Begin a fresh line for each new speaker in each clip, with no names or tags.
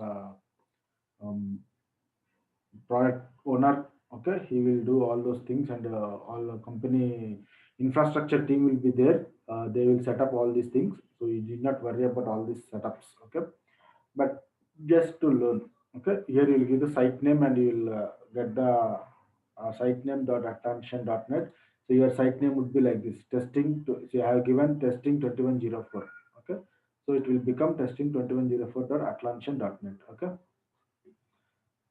um, product owner. Okay, he will do all those things, and all the company infrastructure team will be there. They will set up all these things, so you need not worry about all these setups. Okay, but just to learn. Okay, here you will give the site name, and you will get the site name dot attention dot net. So your site name would be like this: testing. So you have given testing 2104. Okay, so it will become testing 2104 dot atlassian dot net. Okay,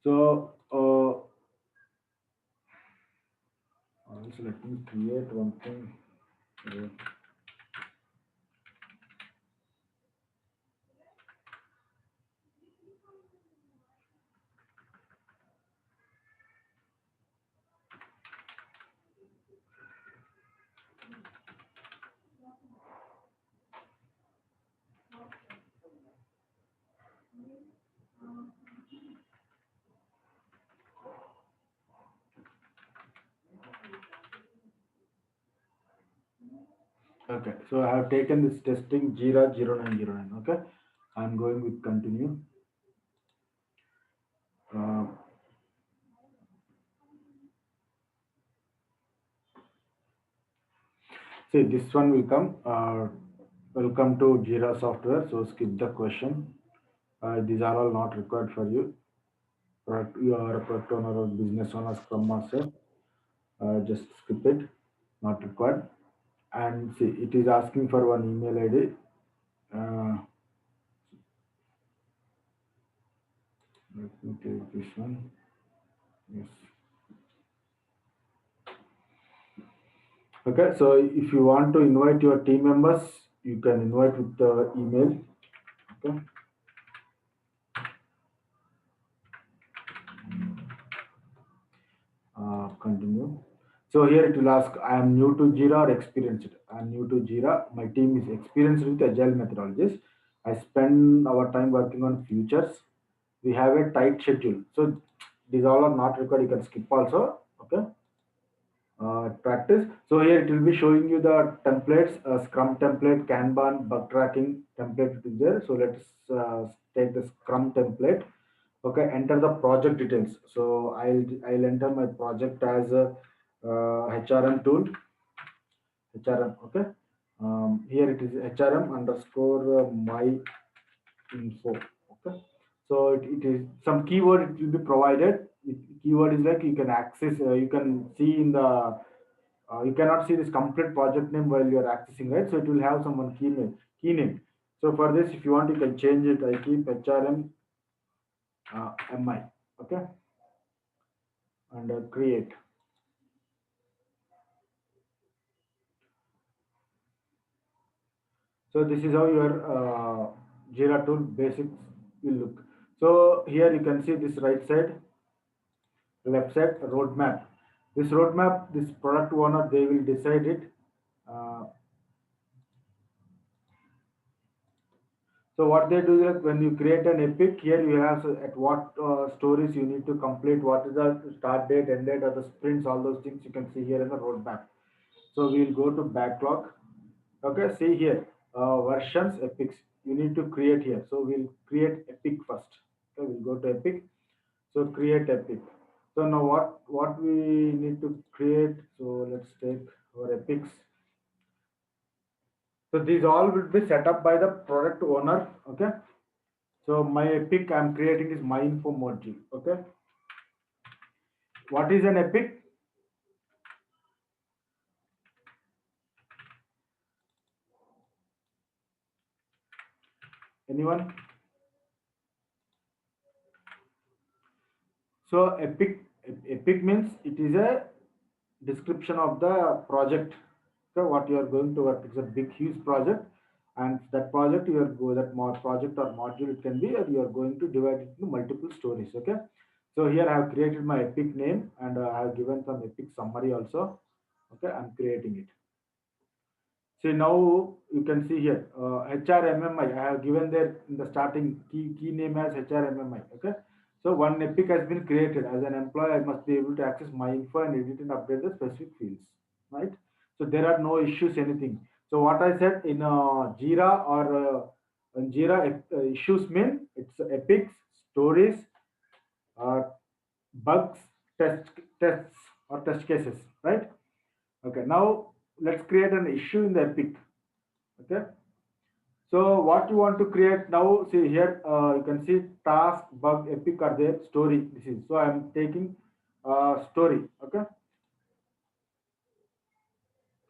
so also let me create one thing. Uh, Okay, so I have taken this testing JIRA 0909. Okay, I'm going with continue. Uh, See, this one will come. Welcome to JIRA software. So skip the question. These are all not required for you. You are a product owner or business owner, Scrum Master. Just skip it. Not required. And see, it is asking for one email ID. Uh, Let me take this one. Yes. Okay. So if you want to invite your team members, you can invite with the email. Okay. Continue. So here it will ask, I am new to Jira or experienced. I am new to Jira. My team is experienced with agile methodologies. I spend our time working on futures. We have a tight schedule. So these all are not required. You can skip also. Okay. Practice. So here it will be showing you the templates, Scrum template, Kanban, bug tracking template is there. So let's take the Scrum template. Okay, enter the project details. So I'll enter my project as a HRM tool, HRM. Okay, here it is HRM underscore my info. Okay, so it is some keyword it will be provided. Keyword is like you can access, you can see in the you cannot see this complete project name while you are accessing, right? So it will have some one key name. So for this, if you want, you can change it. I keep HRM MI. Okay, and create. So this is how your Jira tool basics will look. So here you can see this right side, left side roadmap. This roadmap, this product owner, they will decide it. Uh, so what they do is when you create an epic, here you have at what stories you need to complete, what is the start date, end date, or the sprints, all those things you can see here in the roadmap. So we'll go to backlog. Okay, see here, versions epics. You need to create here. So we'll create epic first. Okay, we'll go to epic. So create epic. So now what we need to create. So let's take our epics. So these all will be set up by the product owner. Okay. So my epic I'm creating is my info module. Okay. What is an epic? Anyone? So epic means it is a description of the project. So what you are going to work, it's a big huge project, and that project you are go that more project or module it can be, or you are going to divide it into multiple stories. Okay, so here I have created my epic name, and I have given some epic summary also. Okay, I'm creating it. See now you can see here HRMMI. I have given there in the starting key name as HRMMI. Okay, so one epic has been created. As an employee, I must be able to access my info and edit and update the specific fields. Right. So there are no issues anything. So what I said in Jira or in Jira issues mean it's epics stories, uh, bugs, test tests or test cases, right? Okay, now let's create an issue in the epic. Okay, so what you want to create now, see here, you can see task, bug, epic are there, story. This is so I am taking story. Okay,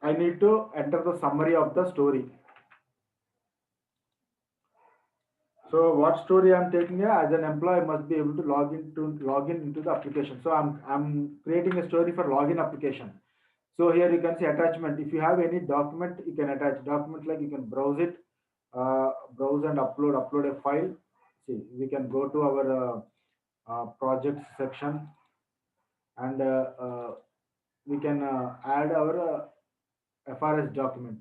I need to enter the summary of the story. So what story I'm taking here, as an employee, I must be able to log in into the application. So I'm creating a story for login application. So here you can see attachment. If you have any document, you can attach document, like you can browse it, browse and upload a file. See, we can go to our projects section, and we can add our FRS document.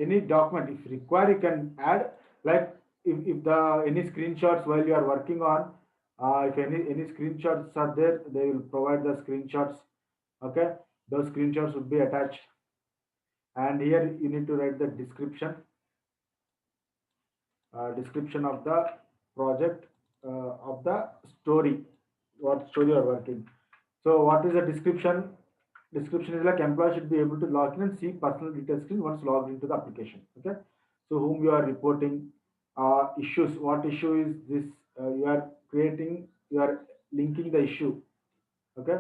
Any document if required, you can add, like if the any screenshots while you are working on, if any screenshots are there, they will provide the screenshots. Okay, those screenshots would be attached, and here you need to write the description of the project, of the story, what story you are working. So what is the description? Description is like employee should be able to log in and see personal details screen once logged into the application. Okay, so whom you are reporting, issues. What issue is this? You are creating, you are linking the issue. Okay,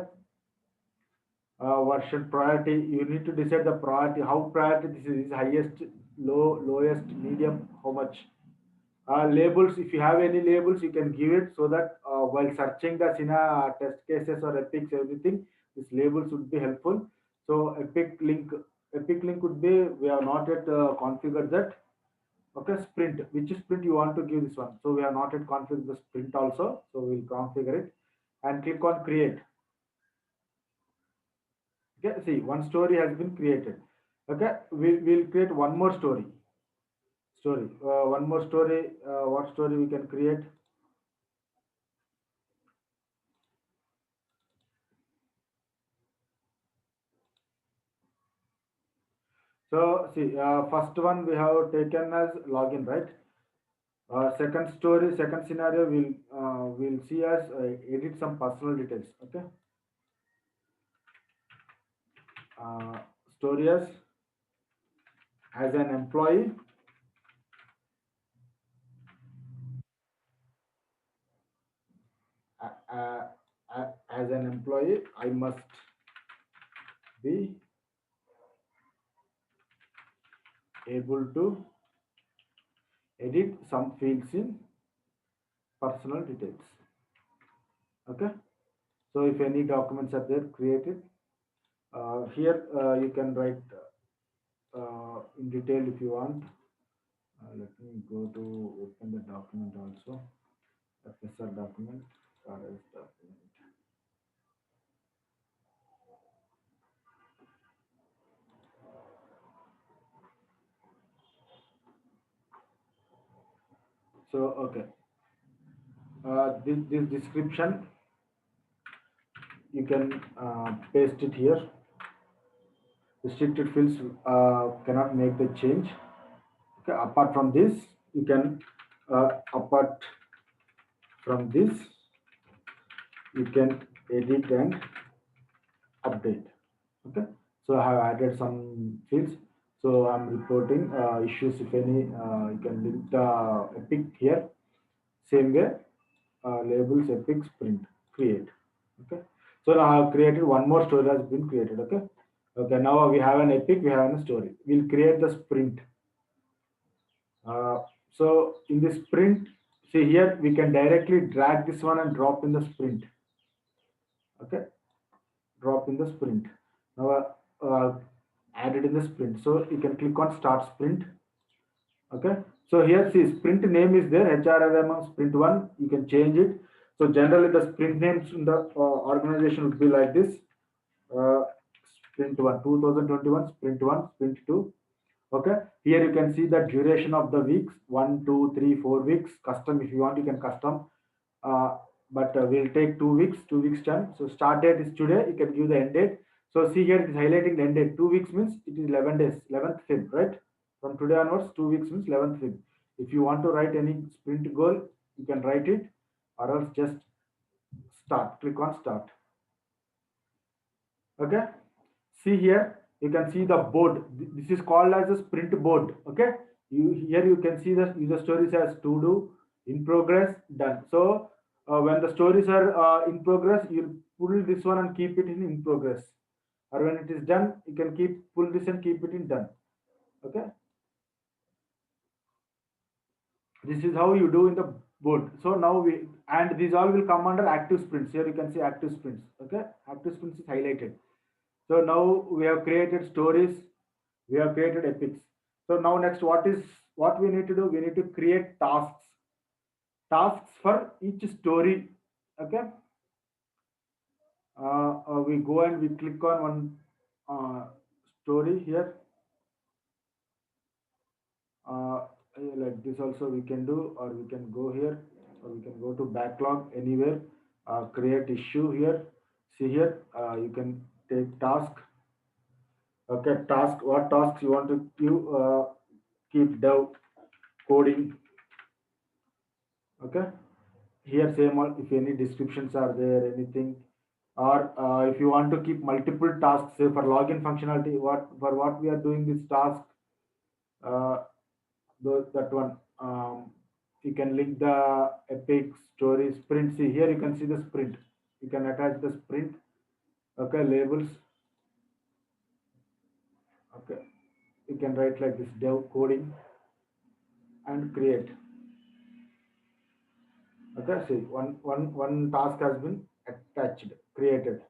version priority. You need to decide the priority. How priority this is highest, lowest, medium, how much. Labels, if you have any labels, you can give it, so that while searching the Sina test cases or epics, everything, these labels would be helpful. So epic link would be, we have not yet configured that. Okay, sprint, which sprint you want to give this one? So we have not yet configured the sprint also, so we'll configure it and click on create. Okay, see, one story has been created. Okay, we'll create one more one more story. What story we can create? So see, first one we have taken as login, right? Second story, second scenario, we'll see as edit some personal details. Okay, story as an employee, as an employee, I must be able to edit some fields in personal details. Okay, so if any documents are there created, here you can write in detail if you want. Let me go to open the document also. FSR document, RS document. So okay, this description you can paste it here. Restricted fields cannot make the change. Okay, apart from this, you can apart from this, you can edit and update. Okay, so I have added some fields. So I'm reporting issues, if any. You can link the epic here, same way. Labels, epic, sprint, create. Okay, so now I have created one more story has been created. Okay, okay, now we have an epic, we have a story. We'll create the sprint. So in this sprint, see here, we can directly drag this one and drop in the sprint. Okay, drop in the sprint. Now added in the sprint. So you can click on start sprint. Okay, so here see, sprint name is there, HRRM sprint 1. You can change it. So generally the sprint names in the organization would be like this. uh, Sprint 1 2021, sprint 1, sprint 2. Okay, here you can see the duration of the weeks, 1 2 3 4 weeks. Custom, if you want, you can custom. uh, but we'll take 2 weeks, 2 weeks time. So start date is today, you can give the end date. So see here it is highlighting the end date. 2 weeks means it is 11 days, 11th Feb, right? From today onwards, 2 weeks means 11th Feb. If you want to write any sprint goal, you can write it, or else just start. Click on start. Okay. See here, you can see the board. This is called as a sprint board. Okay. Here you can see the user stories as to do, in progress, done. So when the stories are in progress, you'll pull this one and keep it in progress. Or when it is done, you can keep pull this and keep it in done. Okay. This is how you do in the board. So now we, and these all will come under active sprints. Here you can see active sprints. Okay. Active sprints is highlighted. So now we have created stories, we have created epics. So now next, what we need to do? We need to create tasks for each story. Okay. We go and we click on one story here. Uh, like this also we can do, or we can go here, or we can go to backlog anywhere. Create issue here. See here, you can take task. Okay, task. What tasks you want to give? Keep dev coding. Okay, here same all, if any descriptions are there, anything, or if you want to keep multiple tasks, say for login functionality, what we are doing this task, uh, that one, you can link the epic story sprint. See here you can see the sprint, you can attach the sprint. Okay, labels. Okay, you can write like this, dev coding, and create. Okay, see one task has been attached, created.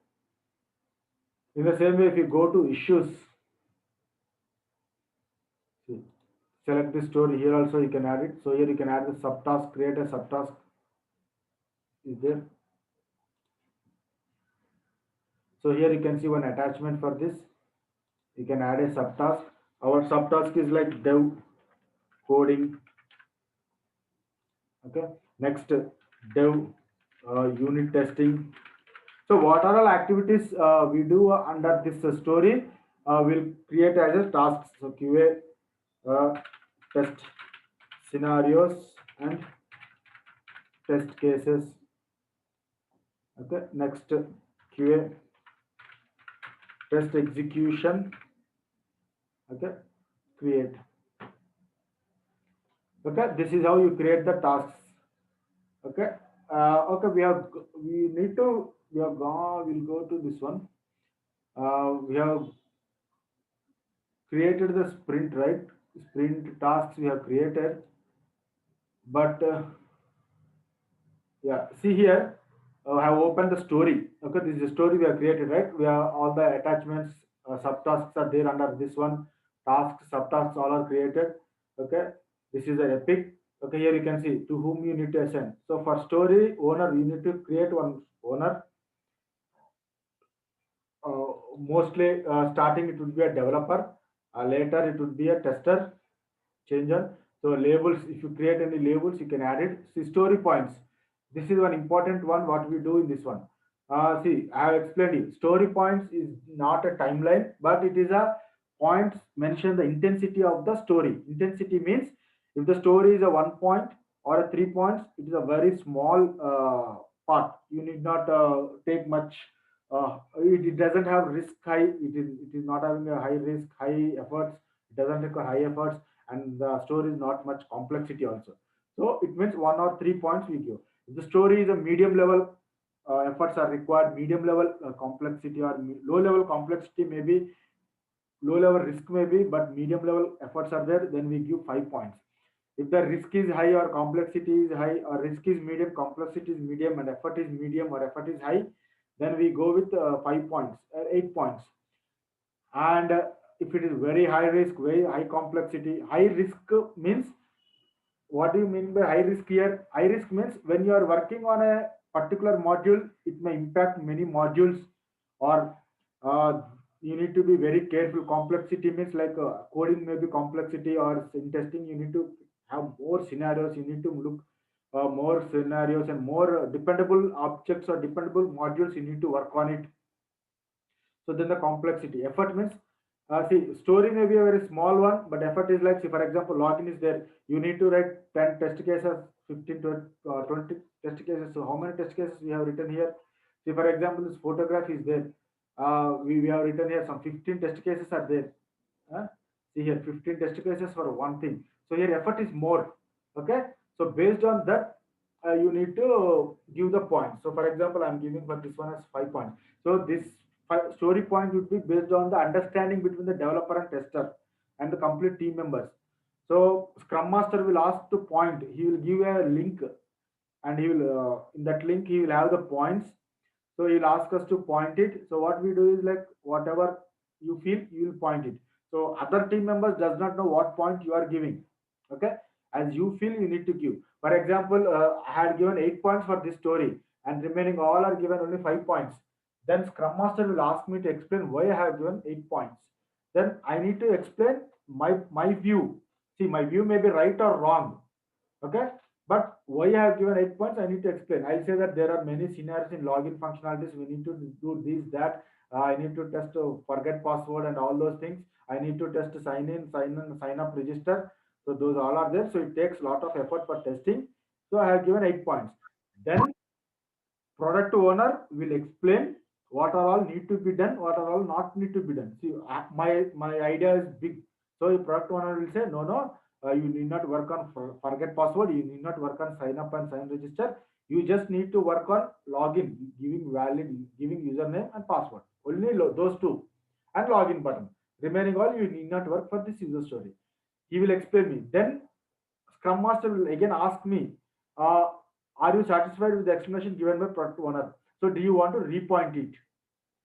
In the same way, if you go to issues, see, select the story, here also you can add it. So here you can add the subtask, create a subtask is there. So here you can see one attachment for this. You can add a subtask. Our subtask is like dev coding. Okay. Next, dev unit testing. So what are all activities we do under this story? We'll create as a tasks. So QA, test scenarios and test cases. Okay. Next, QA, test execution. Okay. Create. Okay. This is how you create the tasks. Okay. Okay. We need to, we have gone, we'll go to this one. We have created the sprint, right? Sprint tasks we have created, but yeah, see here, I have opened the story. Okay, this is the story we have created, right? We have all the attachments, subtasks are there under this one. Tasks, subtasks, all are created. Okay, this is the epic. Okay, here you can see to whom you need to assign. So for story owner, you need to create one owner. Mostly starting it would be a developer. Later it would be a tester, changer. So labels, if you create any labels, you can add it. See story points. This is one important one. What we do in this one. See, I have explained you. Story points is not a timeline, but it is a points mention the intensity of the story. Intensity means if the story is a 1 point or a 3 points, it is a very small part. You need not take much. It doesn't have risk high. It is not having a high risk, high efforts. It doesn't require high efforts, and the story is not much complexity also. So it means 1 or 3 points we give. If the story is a medium level, efforts are required, medium level complexity, or low level complexity maybe, low level risk maybe, but medium level efforts are there, then we give 5 points. If the risk is high or complexity is high, or risk is medium, complexity is medium, and effort is medium or effort is high, then we go with 5 points, 8 points. And if it is very high risk, very high complexity, high risk means, what do you mean by high risk here? High risk means when you are working on a particular module, it may impact many modules, or uh, you need to be very careful. Complexity means like coding may be complexity, or in testing you need to have more scenarios. You need to look more scenarios and more dependable objects or dependable modules. You need to work on it. So then the complexity. Effort means, see, story may be a very small one, but effort is like, see, for example, login is there. You need to write 10 test cases, 15 to 20 test cases. So how many test cases we have written here? See, for example, this photograph is there. We have written here some 15 test cases are there. Uh, See here, 15 test cases for one thing. So here effort is more. Okay. So based on that, you need to give the points. So for example, I'm giving for this one as 5 points. So this story point would be based on the understanding between the developer and tester and the complete team members. So Scrum Master will ask to point. He will give a link, and he will in that link he will have the points. So he'll ask us to point it. So what we do is like whatever you feel, you will point it. So other team members does not know what point you are giving. Okay. As you feel, you need to give. For example, I had given 8 points for this story, and remaining all are given only 5 points. Then Scrum Master will ask me to explain why I have given 8 points. Then I need to explain my view. See, my view may be right or wrong. Okay. But why I have given 8 points, I need to explain. I'll say that there are many scenarios in login functionalities. We need to do this, that. I need to test forget password and all those things. I need to test sign in, sign up, register. So those all are there. So it takes a lot of effort for testing. So I have given 8 points. Then product owner will explain what are all need to be done, what are all not need to be done. See, my idea is big. So the product owner will say, no, no, you need not work on forget password, you need not work on sign up and sign register. You just need to work on login, giving username and password, only those two, and login button. Remaining all you need not work for this user story. He will explain me. Then Scrum Master will again ask me, uh, are you satisfied with the explanation given by product owner? So do you want to repoint it?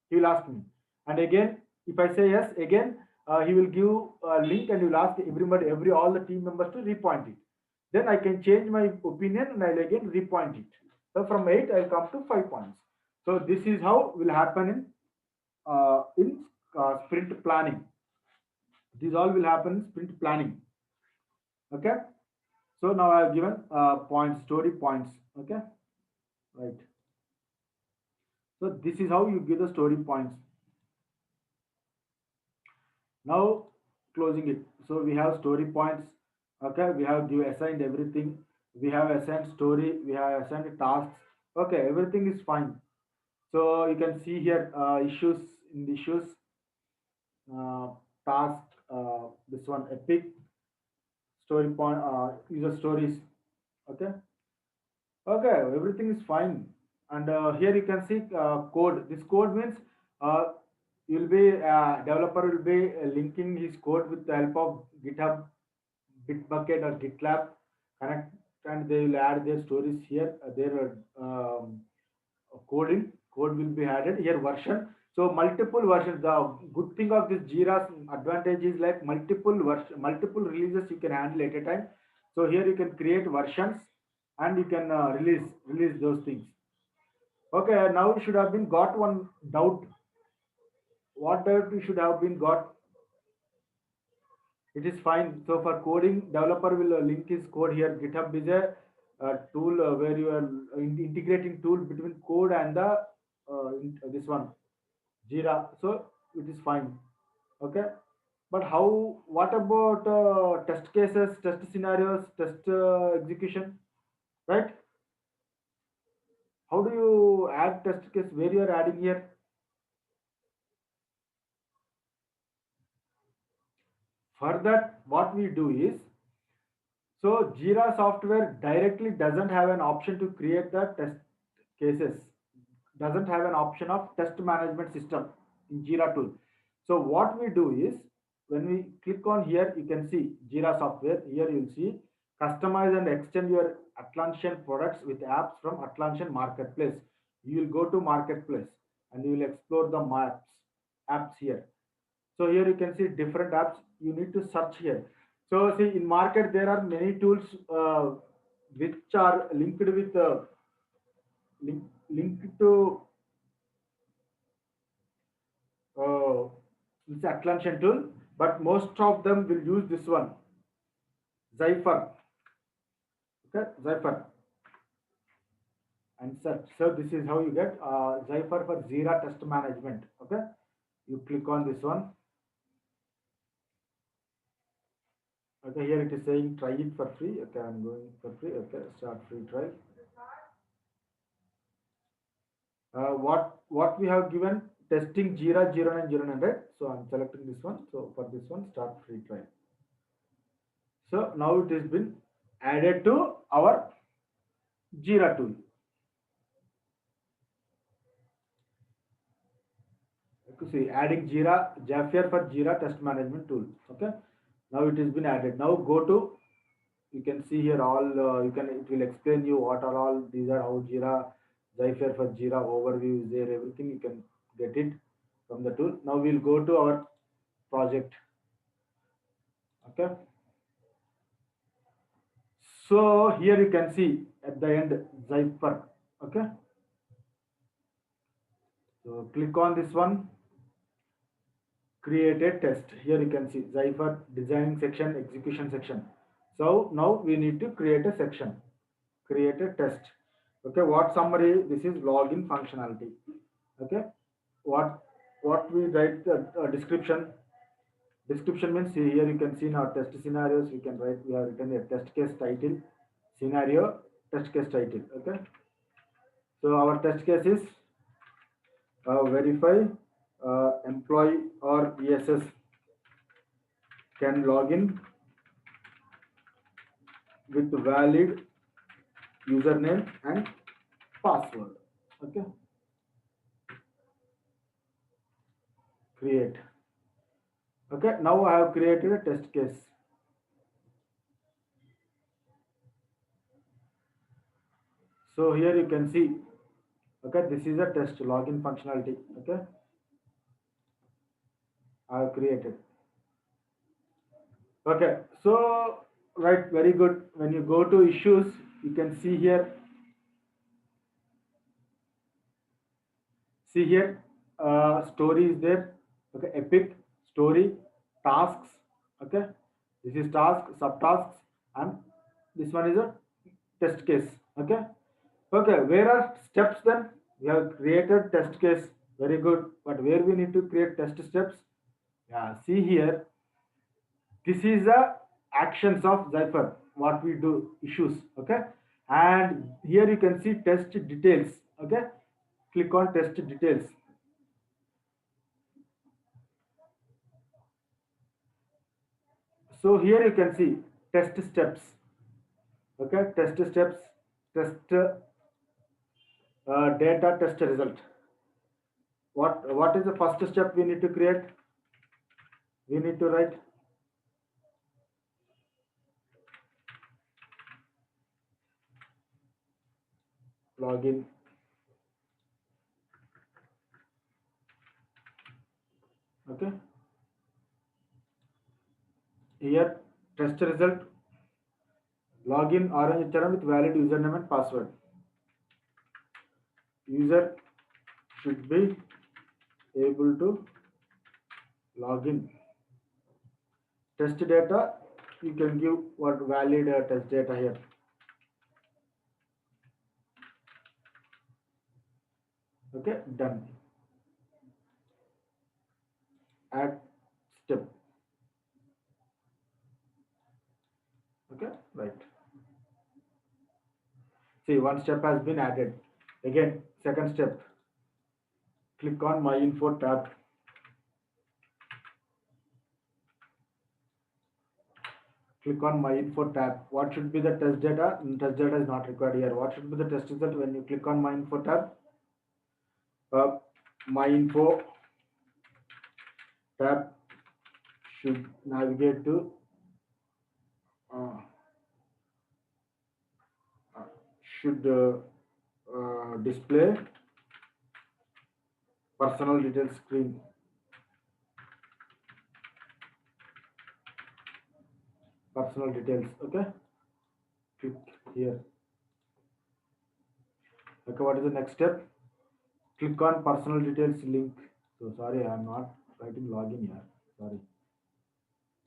He will ask me. And again, if I say yes, again, he will give a link and he will ask all the team members to repoint it. Then I can change my opinion and I'll again repoint it. So from 8, I'll come to 5 points. So this is how will happen in sprint planning. This all will happen in sprint planning. Okay. So now I have given points, story points. Okay, right. So this is how you give the story points. Now closing it. So we have story points. Okay, we have assigned everything. We have assigned story. We have assigned tasks. Okay, everything is fine. So you can see here issues in the issues, uh, task. This one epic story point. User stories. Okay. Okay, everything is fine. And here you can see code. This code means uh, you'll be developer will be linking his code with the help of GitHub, Bitbucket or GitLab connect, and they will add their stories here. Their code will be added here. Version. So multiple versions. The good thing of this Jira's advantage is like multiple releases you can handle at a time. So here you can create versions and you can release those things. Okay, now you should have been got one doubt. What doubt you should have been got? It is fine. So for coding, developer will link his code here. GitHub is a tool where you are integrating tool between code and the this one Jira. So it is fine. Okay. But how? What about test cases, test scenarios, test execution? Right? How do you add test case? Where you are adding here? For that, what we do is, so Jira software directly doesn't have an option to create the test cases, doesn't have an option of test management system in Jira tool. So what we do is, when we click on here, you can see Jira software. Here you'll see customize and extend your Atlassian products with apps from Atlassian Marketplace. You will go to Marketplace and you will explore the apps here. So here you can see different apps. You need to search here. So see, in market there are many tools which are linked to uh, this Atlassian tool, but most of them will use this one, ZEPHYR. Okay, ZEPHYR and search. So this is how you get ZEPHYR for Jira test management. Okay. You click on this one. Okay, here it is saying try it for free. Okay, I'm going for free. Okay, start free trial. What we have given testing JIRA 090900. So I'm selecting this one. So for this one, start free trial. So now it has been added to our JIRA tool. Okay, see, adding JIRA ZEPHYR for JIRA test management tool. Okay, now it has been added. Now go to, you can see here all, you can, it will explain you what are all these are, how JIRA ZEPHYR for JIRA overview is there, everything you can get it from the tool. Now we'll go to our project. Okay, so here you can see at the end ZEPHYR. Okay, so click on this one, create a test. Here you can see ZEPHYR designing section, execution section. So now we need to create a section, create a test. Okay, what summary? This is login functionality. Okay, what we write the description. Description means, see, here you can see in our test scenarios we can write, we have written a test case title, scenario, test case title. Okay, so our test case is verify employee or ESS can log in with valid username and password. Okay, create. Okay, now I have created a test case. So here you can see, okay, this is a test login functionality. Okay, I have created. Okay, so right, very good. When you go to issues, you can see here, story is there. Okay, epic, story, tasks. Okay, this is task, subtasks, and this one is a test case. Okay, okay, where are steps then? We have created test case, very good, but where we need to create test steps? Yeah, see here, this is the actions of ZEPHYR, what we do, issues. Okay, and here you can see test details. Okay, click on test details. So here you can see test steps. Okay, test steps, test data, test result. What is the first step we need to create? We need to write login. Okay, here test result, login orange channel with valid username and password. User should be able to log in. Test data, you can give what valid test data here. Okay, done. Add step. Okay, right. See, one step has been added. Again, second step. Click on My Info tab. Click on My Info tab. What should be the test data? Test data is not required here. What should be the test result? When you click on My Info tab, My Info tab should navigate to uh, should display personal details screen. Personal details. Okay, click here. Okay, what is the next step? Click on personal details link. So sorry, I am not writing login here. Sorry.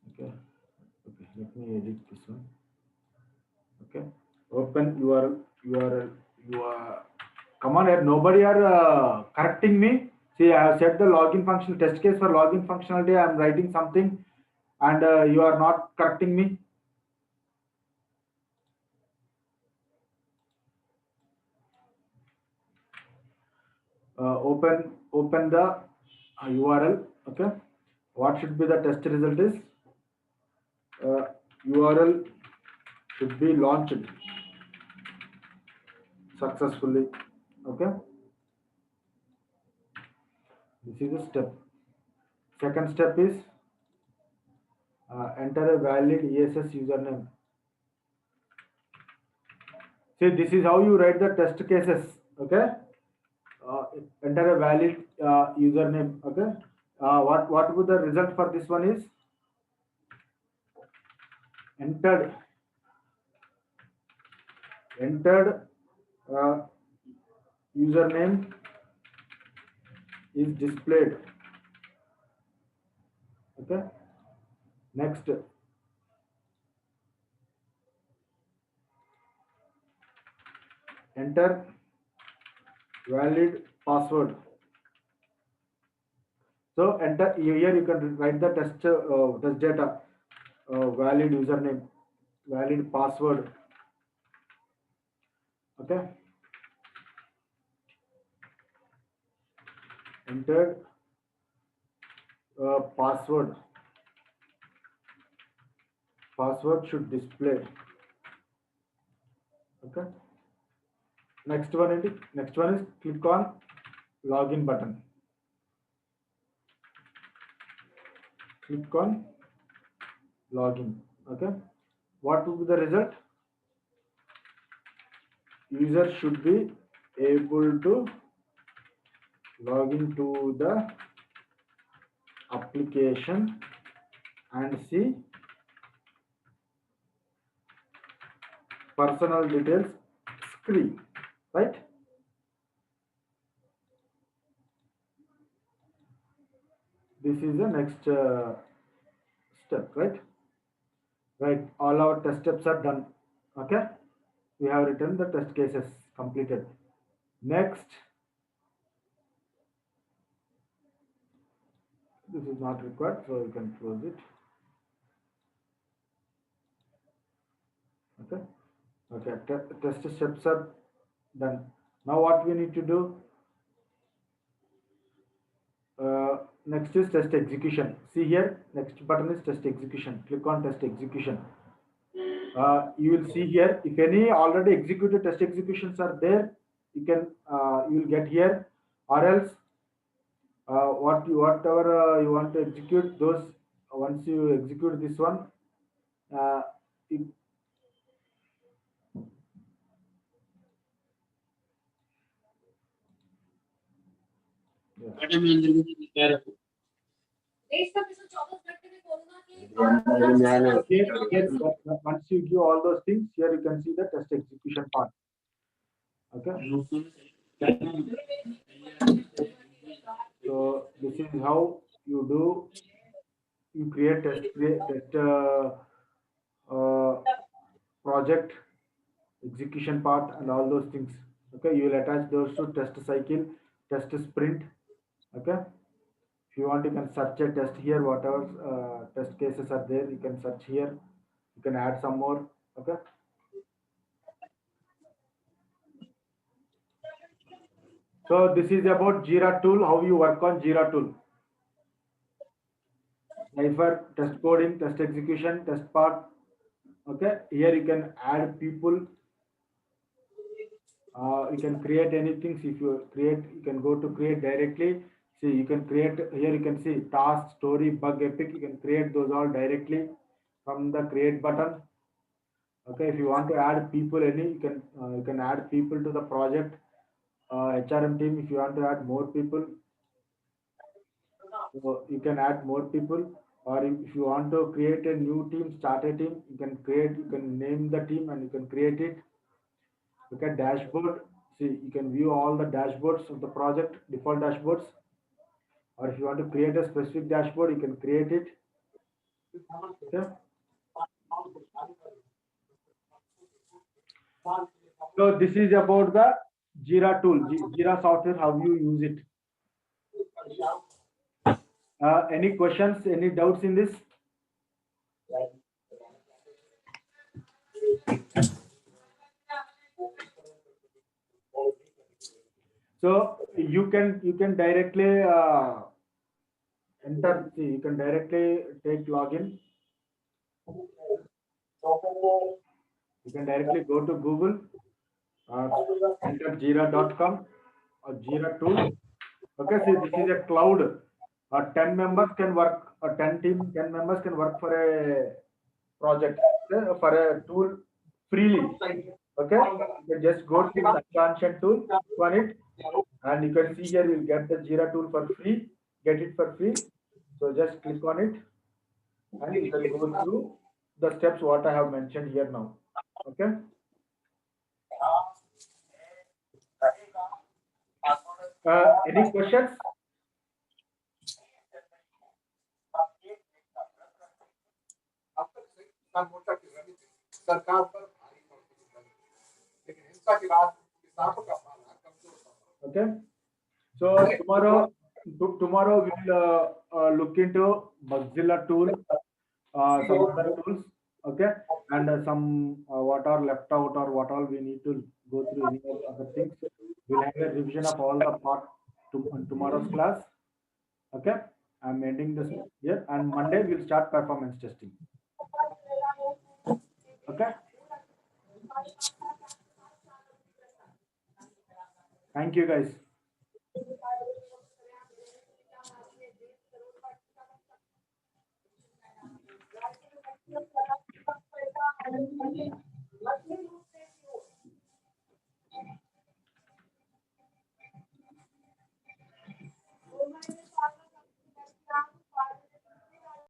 Okay, okay, let me edit this one. Okay, open your come on here, nobody are correcting me. See, I have set the login function test case for login functionality. I am writing something, and you are not correcting me. Open the URL. Okay, what should be the test result is URL should be launched successfully. Okay, this is a step. Second step is enter a valid ESS username. See, this is how you write the test cases. Okay, uh, enter a valid username. Okay, what would the result for this one is entered uh, username is displayed. Okay, next enter valid password. So enter here, you can write the test data, valid username, valid password. Okay, entered password should display. Okay, next one is click on login button. Click on login. Okay, what will be the result? User should be able to log into the application and see personal details screen, right? This is the next step, right? Right, all our test steps are done. Okay, we have written the test cases completed. Next, this is not required, so you can close it. Okay, test steps are done. Now what we need to do, next is test execution. See here, next button is test execution. Click on test execution. You will see here, if any already executed test executions are there, you can you will get here, or else whatever you want to execute those, once you execute this one, uh, it, yeah. Here, once you give all those things, here you can see the test execution part. Okay, so this is how you create test uh, project execution part and all those things. Okay, you will attach those to test cycle, test sprint. Okay, if you want, you can search a test here, whatever test cases are there, you can search here, you can add some more. Okay, so this is about Jira tool, how you work on Jira tool. ZEPHYR, test coding, test execution, test part. Okay, here you can add people, you can create anything. If you create, you can go to create directly. See, you can create here, you can see task, story, bug, epic, you can create those all directly from the create button. Okay, if you want to add people, you can add people to the project. HRM team, if you want to add more people, so you can add more people. Or if you want to create a new team, start a team, you can name the team and you can create it. Look at dashboard. See, you can view all the dashboards of the project, default dashboards. Or if you want to create a specific dashboard, you can create it. Okay. So this is about the Jira tool, Jira software, how you use it. Any questions, any doubts in this? So you can directly enter. See, you can directly take login. You can directly go to Google, enter jira.com or Jira tool. Okay, see, this is a cloud. 10 members can work, 10 members can work for a project, for a tool freely. Okay, you can just go to the expansion tool, on it, and you can see here you'll get the Jira tool for free, get it for free. So just click on it and you can go through the steps what I have mentioned here now. Okay. Any questions? Okay. So tomorrow we'll look into Mozilla tool, some other tools, okay, and some what are left out or what all we need to go through any other things. We'll have a revision of all the part on tomorrow's class. Okay, I'm ending this here, and Monday we'll start performance testing. Okay, thank you guys.